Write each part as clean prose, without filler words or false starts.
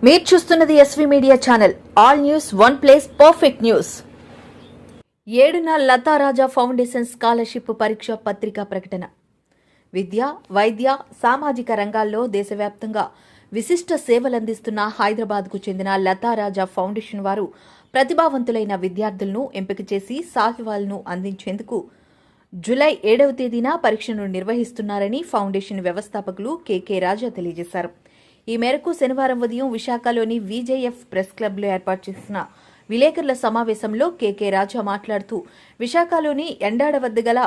మీరు చూస్తున్నది SV media channel. All news one place, perfect news. 7న లతా రాజా ఫౌండేషన్ స్కాలర్షిప్ పరీక్ష పత్రికా ప్రకటన. విద్య, వైద్య, సామాజిక రంగాల్లో దేశవ్యాప్తంగా విశిష్ట సేవలందిస్తున్న హైదరాబాద్కు చెందిన లతా రాజా ఫౌండేషన్ వారు ప్రతిభావంతులైన విద్యార్థులను ఎంపిక చేసి సాహివాలను అందించేందుకు జూలై 7వ తేదీన పరీక్షను నిర్వహిస్తున్నారని ఫౌండేషన్ వ్యవస్థాపకులు కెకే రాజా తెలియజేశారు. ఈ మేరకు శనివారం ఉదయం విశాఖలోని విజేఎఫ్ ప్రెస్ క్లబ్లో ఏర్పాటు చేసిన విలేకరుల సమావేశంలో కెకే రాజా మాట్లాడుతూ, విశాఖలోని ఎండాడ వద్ద గల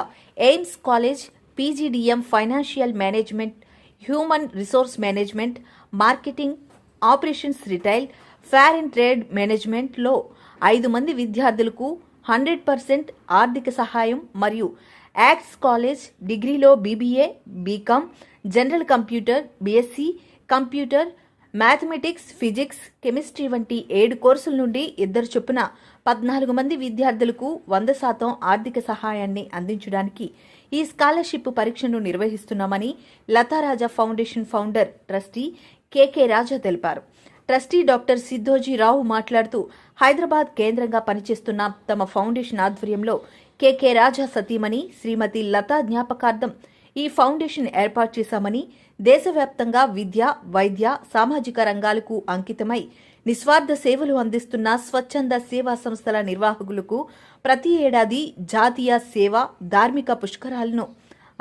AIMS college PGDM financial management, human resource management, marketing, operations retail, fair and trade మేనేజ్మెంట్లో 5 మంది విద్యార్థులకు 100% ఆర్థిక సహాయం మరియు యాక్ట్స్ కాలేజ్ డిగ్రీలో BBA, BCom, general computer, BSc computer, mathematics, physics, chemistry వంటి 7 కోర్సుల నుండి 2 చొప్పున 14 మంది విద్యార్థులకు 100% ఆర్థిక సహాయాన్ని అందించడానికి ఈ స్కాలర్షిప్ పరీక్షను నిర్వహిస్తున్నామని Lata Raja foundation founder trustee KK రాజా తెలిపారు. ట్రస్టీ డాక్టర్ సిద్ధోజీ రావు మాట్లాడుతూ, హైదరాబాద్ కేంద్రంగా పనిచేస్తున్న తమ ఫౌండేషన్ ఆధ్వర్యంలో కెకే రాజా సతీమణి శ్రీమతి లతా జ్ఞాపకార్థం ఈ ఫౌండేషన్ ఏర్పాటు చేశామని, దేశవ్యాప్తంగా విద్య, వైద్య, సామాజిక రంగాలకు అంకితమై నిస్వార్థ సేవలు అందిస్తున్న స్వచ్ఛంద సేవా సంస్థల నిర్వాహకులకు ప్రతి ఏడాది జాతీయ సేవ, ధార్మిక పుష్కరాలను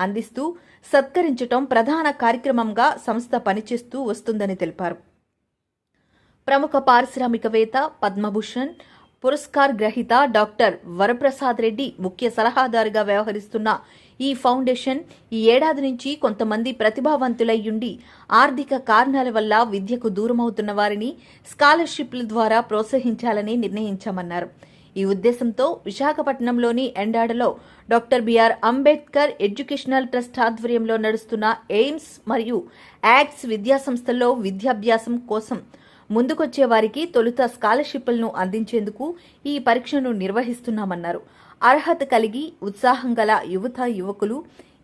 అందిస్తూ సత్కరించటం ప్రధాన కార్యక్రమంగా సంస్థ పనిచేస్తూ వస్తుందని తెలిపారు. ప్రముఖ పారిశ్రామికవేత్త, పద్మభూషణ్ పురస్కార్ గ్రహీత డాక్టర్ వరప్రసాద్ రెడ్డి ముఖ్య సలహాదారుగా వ్యవహరిస్తున్న ఈ ఫౌండేషన్ ఈ ఏడాది నుంచి కొంతమంది ప్రతిభావంతులయ్యుండి ఆర్థిక కారణాల వల్ల విద్యకు దూరమవుతున్న వారిని స్కాలర్షిప్ల ద్వారా ప్రోత్సహించాలని నిర్ణయించామన్నారు. ఈ ఉద్దేశంతో విశాఖపట్నంలోని ఎండాడలో doctor BR Ambedkar educational trust ఆధ్వర్యంలో నడుస్తున్న ఎయిమ్స్ మరియు యాక్ట్స్ విద్యాసంస్థల్లో విద్యాభ్యాసం కోసం ముందుకొచ్చే వారికి తొలుత స్కాలర్షిప్లను అందించేందుకు ఈ పరీక్షను నిర్వహిస్తున్నామన్నారు. అర్హత కలిగి ఉత్సాహం గల యువత యువకులు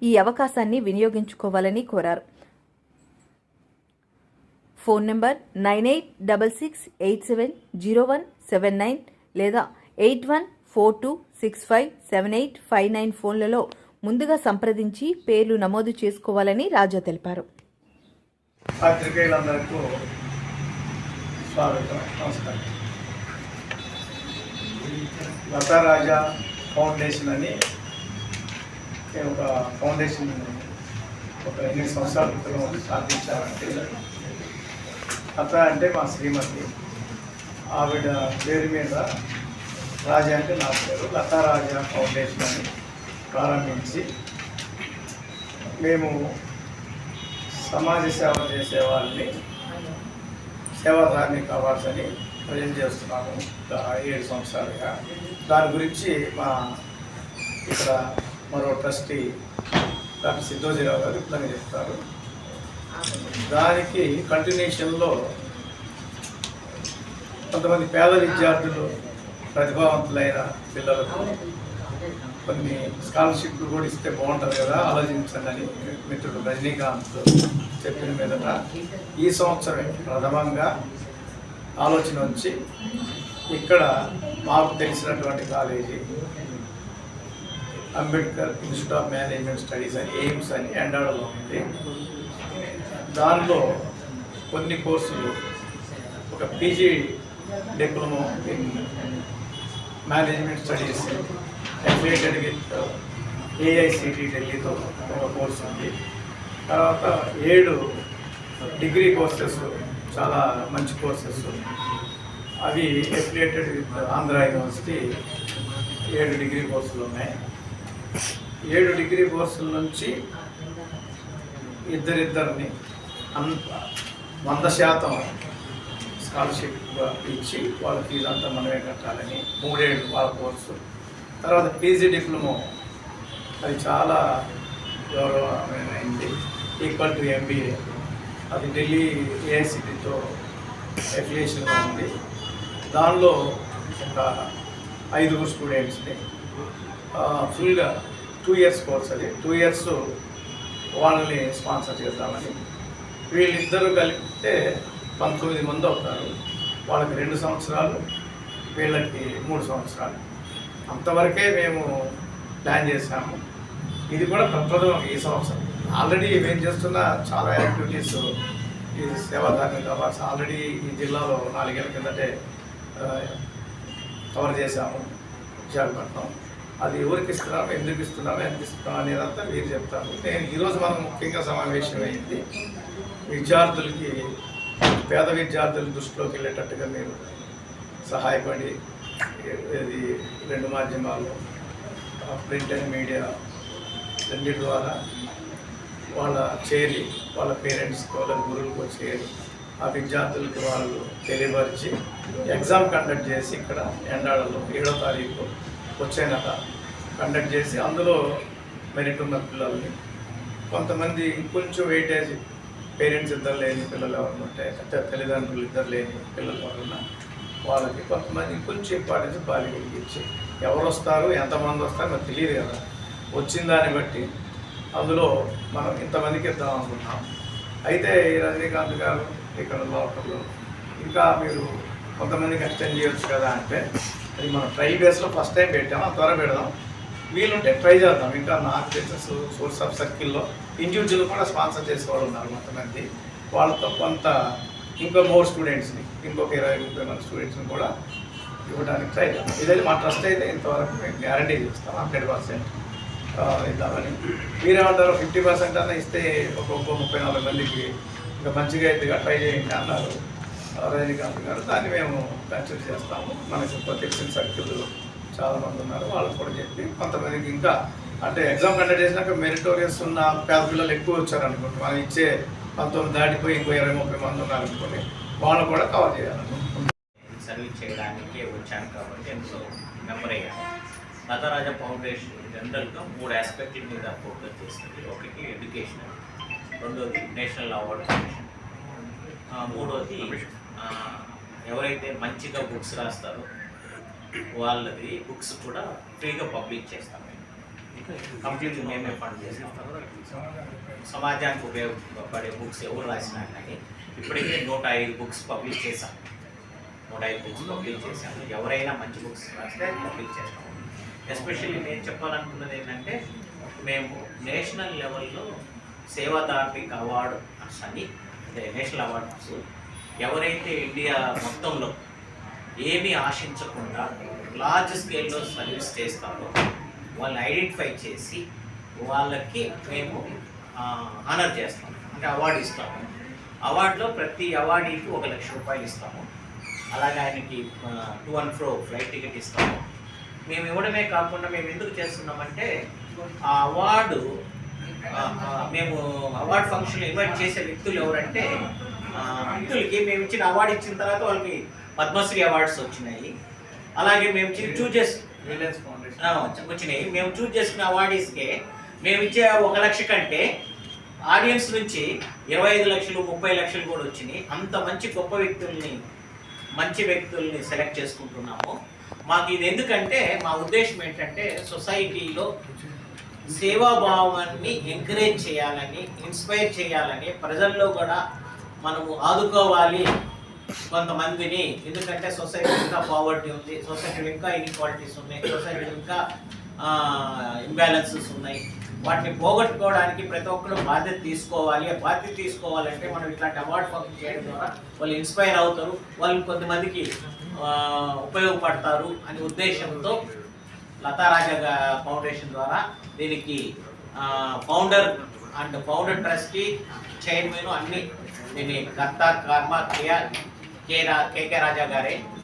ఈ అవకాశాన్ని వినియోగించుకోవాలని కోరారు. ఫోన్ నంబర్ 9866870179 లేదా 8142657859 ఫోన్లలో ముందుగా సంప్రదించి పేర్లు నమోదు చేసుకోవాలని రాజా తెలిపారు. నమస్కారం. లతా రాజా ఫౌండేషన్ అని ఒక ఫౌండేషన్ ఒక 8 సంవత్సరాల క్రితం స్థాపించారంటే, లత అంటే మా శ్రీమతి, ఆవిడ పేరు మీద రాజా అంటే నా పేరు, లతా రాజా ఫౌండేషన్ అని ప్రారంభించి మేము సమాజ సేవ చేసే వాళ్ళని సేవాధార్మిక అవార్డ్స్ అని ప్రజెంట్ చేస్తున్నాము 7 సంవత్సరాలుగా. దాని గురించి మా ఇక్కడ మరో ట్రస్టీ డాక్టర్ సిద్ధోజీరావు గారు ఇట్లా చెప్తారు. దానికి కంటిన్యూషన్లో కొంతమంది పేద విద్యార్థులు, ప్రతిభావంతులైన పిల్లలకు కొన్ని స్కాలర్షిప్లు కూడా ఇస్తే బాగుంటుంది కదా, ఆలోచించండి అని మిత్రుడు రజనీకాంత్ చెప్పిన మీదట ఈ సంవత్సరం ప్రథమంగా ఆలోచన వచ్చి ఇక్కడ మాకు తెలిసినటువంటి college Ambedkar institute of management studies అని ఎయిమ్స్ అని ఎండాడలో ఉంది. దానిలో కొన్ని కోర్సులు, ఒక PG diploma in management studies affiliated with AICTE ఢిల్లీతో ఒక కోర్సు ఉంది. తర్వాత 7 డిగ్రీ కోర్సెస్, చాలా మంచి కోర్సెస్, అవి affiliated with Andhra university 7 degree కోర్సులు ఉన్నాయి. 7 డిగ్రీ కోర్సుల నుంచి ఇద్దరిని 100% స్కాలర్షిప్ ఇచ్చి వాళ్ళ ఫీజు అంతా మనమే కట్టాలని 3 ఏళ్ళు వాళ్ళ కోర్సు. తర్వాత పీజీ డిప్లొమా, అది చాలా గౌరవమైనది, ఈక్వల్ టు ఎంబీఏ, అది ఢిల్లీ ఏఐసిటీతో అఫిలియేషన్గా ఉంది. దానిలో ఒక 5 స్టూడెంట్స్ని ఫుల్గా 2 ఇయర్స్ కోర్స్, అది 2 ఇయర్స్ వాళ్ళని స్పాన్సర్ చేద్దామని. వీళ్ళిద్దరూ కలిపితే 19 మంది అవుతారు. వాళ్ళకి 2 సంవత్సరాలు, వీళ్ళకి 3 సంవత్సరాలు. అంతవరకే మేము ప్లాన్ చేశాము. ఇది కూడా ప్రప్రథమం ఈ సంవత్సరం. ఆల్రెడీ మేము చేస్తున్న చాలా యాక్టివిటీస్ ఈ సేవాధార్మిక అవార్డ్స్ ఆల్రెడీ ఈ జిల్లాలో 4 ఏళ్ల కిందటే కవర్ చేశాము. విశాఖపట్నం అది ఎవరికి ఇస్తున్నాము, ఎందుకు ఇస్తున్నాము, ఎంత ఇస్తున్నాం అనేదంతా మీరు చెప్తారు. నేను ఈరోజు మనం ముఖ్యంగా సమావేశం అయింది విద్యార్థులకి, పేద విద్యార్థుల దృష్టిలోకి వెళ్ళేటట్టుగా మీరు సహాయపడి ఇది 2 మాధ్యమాలు, ప్రింట్ అండ్ మీడియా రెండింటి ద్వారా వాళ్ళ చేరి వాళ్ళ పేరెంట్స్కి, వాళ్ళ గురువులకు చేరి ఆ విద్యార్థులకి వాళ్ళు తెలియపరిచి ఎగ్జామ్ కండక్ట్ చేసి ఇక్కడ ఎండాడలో 7వ తారీఖు వచ్చే నెల కండక్ట్ చేసి అందులో మెరిట్ ఉన్న పిల్లల్ని, కొంతమంది కొంచెం వెయిటేజ్ పేరెంట్స్ ఇద్దరు లేని పిల్లలు ఎవరు ఉంటే, తల్లిదండ్రులు ఇద్దరు లేని పిల్లలు ఎవరున్నా వాళ్ళకి కొంతమంది కొంచెం ఇంపార్టెన్స్ బాలికలకి ఇచ్చి ఎవరు వస్తారు, ఎంతమంది వస్తారో నాకు తెలియదు కదా, వచ్చిన దాన్ని బట్టి అందులో మనం ఇంతమందికి ఇద్దాం అనుకుంటున్నాం. అయితే ఈ రజనీకాంత్ గారు ఇక్కడ లోకల్లో ఇంకా మీరు కొంతమందికి ఎక్స్టెండ్ చేయొచ్చు కదా అంటే, అది మనం ట్రై బేస్లో ఫస్ట్ టైం పెట్టాము, త్వర పెడదాం, వీలుంటే ట్రై చేద్దాం. ఇంకా నాకు తెలిసిన సోర్స్ ఆఫ్ సర్కిల్లో ఇండివిజువల్ కూడా స్పాన్సర్ చేసేవాళ్ళు ఉన్నారు కొంతమంది. వాళ్ళతో కొంత ఇంకో మోర్ స్టూడెంట్స్ని, ఇంకొక 20-30 మంది స్టూడెంట్స్ని కూడా ఇవ్వడానికి ట్రై చేద్దాం. ఇదైతే మా ట్రస్ట్ అయితే ఇంతవరకు మేము గ్యారంటీ చేస్తాం 100% ఇద్దామని. మీరేమంటారు, 50% అన్న ఇస్తే ఒక 30-40 మందికి ఇంకా మంచిగా అయితే ట్రై చేయండి అన్నారు రజనీకాంత్ గారు. దాన్ని మేము కన్సిడర్ చేస్తాము. మనకు తెలిసిన సర్కిల్ చాలామంది ఉన్నారు, వాళ్ళకి కూడా చెప్పి కొంతమందికి ఇంకా అంటే ఎగ్జామ్ కండక్ట్ చేసినాక మెరిటోరియస్ ఉన్న పేద పిల్లలు ఎక్కువ వచ్చారనుకోండి, మనం ఇచ్చే 19 దాటిపోయి ఇంకో 20-30 మంది ఉన్నారనుకోండి, వాళ్ళు కూడా కవర్ చేయాలనుకుంటున్నాం. సర్వీస్ చేయడానికి వచ్చాను కాబట్టి ఎంతో మెంబర్ అయ్యాను. లతారాజా ఫౌండేషన్ జనరల్గా 3 ఆస్పెక్ట్ల మీద ఫోకస్ చేస్తుంది. ఒకటి ఎడ్యుకేషన్, రెండోది నేషనల్ అవార్డ్ కమిషన్, మూడోది ఎవరైతే మంచిగా బుక్స్ రాస్తారో వాళ్ళది బుక్స్ కూడా ఫ్రీగా పబ్లిష్ చేస్తాం. కంప్లీట్గా మేమే ఫండ్ చేస్తాం. సమాజానికి ఉపయోగపడే బుక్స్ ఎవరు రాసినా కానీ ఇప్పటికే 105 బుక్స్ పబ్లిష్ చేశాం. 105 బుక్స్ పబ్లిష్ చేశాము. ఎవరైనా మంచి బుక్స్ రాస్తే పబ్లిష్ చేస్తాము. ఎస్పెషల్లీ నేను చెప్పాలనుకున్నది ఏంటంటే, మేము నేషనల్ లెవెల్లో సేవాధార్మిక అవార్డు అని, అంటే నేషనల్ అవార్డ్స్ ఎవరైతే ఇండియా మొత్తంలో ఏమీ ఆశించకుండా లార్జ్ స్కేల్లో సర్వీస్ చేస్తారో వాళ్ళని ఐడెంటిఫై చేసి వాళ్ళకి మేము ఆనర్ చేస్తాము, అంటే అవార్డు ఇస్తాము. అవార్డులో ప్రతి అవార్డీకి 1 లక్ష రూపాయలు ఇస్తాము. అలాగే ఆయనకి to and fro flight ticket ఇస్తాము. మేము ఇవ్వడమే కాకుండా మేము ఎందుకు చేస్తున్నామంటే, ఆ అవార్డు మేము అవార్డు ఫంక్షన్ ఇన్వైట్ చేసే వ్యక్తులు ఎవరంటే, వ్యక్తులకి మేము ఇచ్చిన అవార్డు ఇచ్చిన తర్వాత వాళ్ళకి పద్మశ్రీ అవార్డ్స్ వచ్చినాయి. అలాగే మేము చూజ్ చేసి వచ్చినాయి. మేము చూజ్ చేసుకున్న అవార్డీస్కే మేము ఇచ్చే 1 లక్ష కంటే ఆడియన్స్ నుంచి 25 లక్షలు 30 లక్షలు కూడా వచ్చినాయి. అంత మంచి గొప్ప వ్యక్తుల్ని, మంచి వ్యక్తుల్ని సెలెక్ట్ చేసుకుంటున్నాము. మాకు ఇది ఎందుకంటే మా ఉద్దేశం ఏంటంటే, సొసైటీలో సేవాభావాన్ని ఎంకరేజ్ చేయాలని, ఇన్స్పైర్ చేయాలని, ప్రజల్లో కూడా మనము ఆదుకోవాలి కొంతమందిని. ఎందుకంటే సొసైటీ ఇంకా పావర్టీ ఉంది, సొసైటీలో ఇంకా ఇన్ఈక్వాలిటీస్ ఉన్నాయి, సొసైటీలో ఇంకా ఇంబ్యాలెన్సెస్ ఉన్నాయి. వాటిని పోగొట్టుకోవడానికి ప్రతి ఒక్కరు బాధ్యత తీసుకోవాలి. ఆ బాధ్యత తీసుకోవాలంటే మనం ఇట్లాంటి అవార్డు ఫంక్షన్ చేయడం ద్వారా వాళ్ళు ఇన్స్పైర్ అవుతారు, వాళ్ళు కొంతమందికి ఉపయోగపడతారు అనే ఉద్దేశంతో లతారాజా ఫౌండేషన్ ద్వారా దీనికి ఫౌండర్ ట్రస్టీ, చైర్మన్ అన్ని దీని కర్త కర్మ కేకే రాజా గారే.